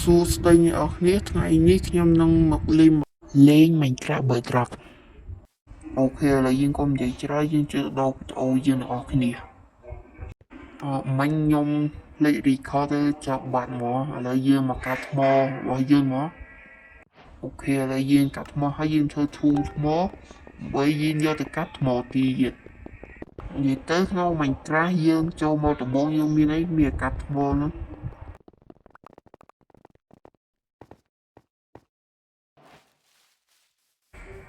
សួស្តីអ្នកនរគ្នាថ្ងៃនេះខ្ញុំនឹងមកលេង Minecraft Bedrock អូខេឥឡូវយើងកុំនិយាយច្រើនយើងជឿដល់វីដេអូយើងអ្នកនរគ្នាមិញខ្ញុំលេខ record ទៅចាប់បាត់មកឥឡូវយើងមកកាត់ថ្មរបស់យើងមកអូខេឥឡូវយើងកាត់ថ្មហើយយើងធ្វើធូរថ្មដើម្បីយើងយកទៅកាត់ថ្មទៀតនិយាយទៅក្នុង Minecraft យើងចូលមកដំបូងយើងមានអីមានកាត់ថ្មហ្នឹង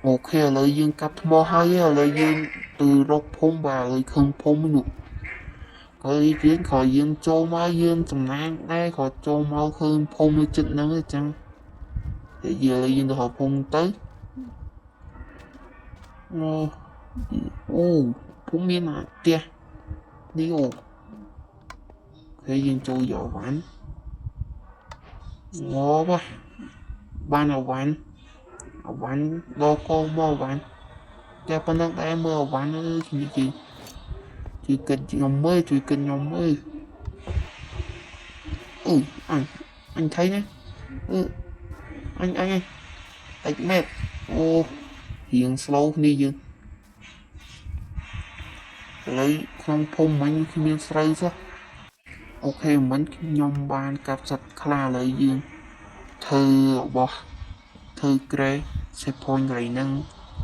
អូខេឥឡូវយើងកាត់ថ្មហើយឥឡូវយើងទៅរកភូមិបាទឥឡូវឃើញភូមិនោះហើយយើងខយើងចូលមកយើងចំណាយដែរក៏ចូលមកឃើញភូមិនៅចិត្តហ្នឹងអញ្ចឹងតែយើងទៅហៅភូមិទៅអូភូមិមានផ្ទះនេះអូហើយយើងចូលយកវ៉ាន់ងបបានអាវ៉ាន់ដល់កងមកវ៉ាន់តែប៉ុណ្ណឹងដែរមើលអាវ៉ាន់អើយជួយគិតខ្ញុំមើលជួយគិតខ្ញុំមើលអូអញថៃណាអញតិចមែនអូរៀង slow គ្នាយើងឥឡូវក្នុងភូមិមិញគ្មានស្រូវសោះអូខេមិញខ្ញុំបានកាប់សត្វខ្លាឥឡូវយើងធ្វើរបស់ធ្វើក្រែ set point កន្លែងហ្នឹង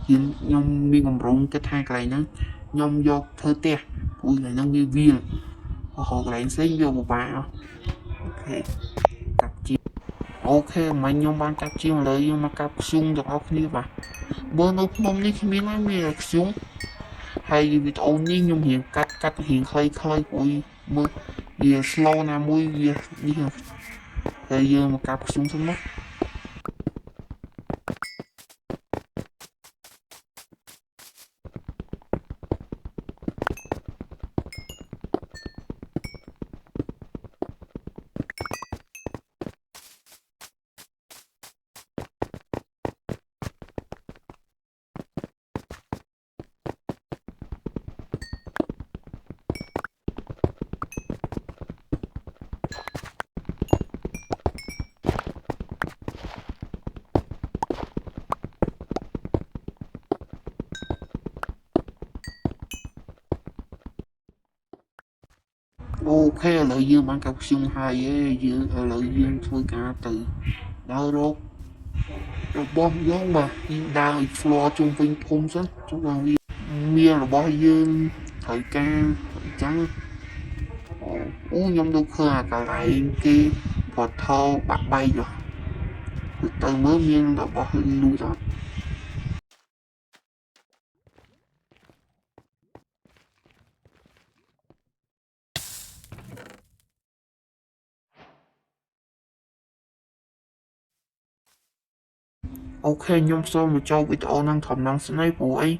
ខ្ញុំមានកម្រងគិតថាកន្លែងហ្នឹងខ្ញុំយកធ្វើផ្ទះព្រោះកន្លែងហ្នឹងវាវាលកន្លែងផ្សេងយកពិបាកអូខេកាប់ជាអូខេមិញខ្ញុំបានកាប់ជាឥឡូវយើងមកកាប់ខ្ជុំទាំងអស់គ្នាបាទបើនៅភ្នំនេះគ្មានហើយមានខ្ជុំហើយវីដេអូនេះខ្ញុំរៀងកាត់រៀងខ្លីព្រោះមើលវា slow ណាមួយវានេះហើយយើងមកកាប់ខ្ជុំសិនមកអូខេឥឡូវយើងបានកាប់ខ្ជុំហើយយើងឥឡូវយើងធ្វើការទៅដើររករបស់យើងបាទយើងដើរ explore ជុំវិញភូមិសិនជុំវិញវាមានរបស់យើងត្រូវការអញ្ចឹងអូខ្ញុំទៅឃើញអាកន្លែងគេបត់ថោបាក់បែកទៅមើលមានរបស់លូតអត់អូខេខ្ញុំសូមបញ្ចូលវីដេអូនឹងធំនឹងស្នេហ៍ព្រោះអី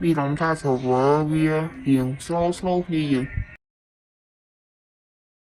វារំថា server វារៀង slow គ្នាយើង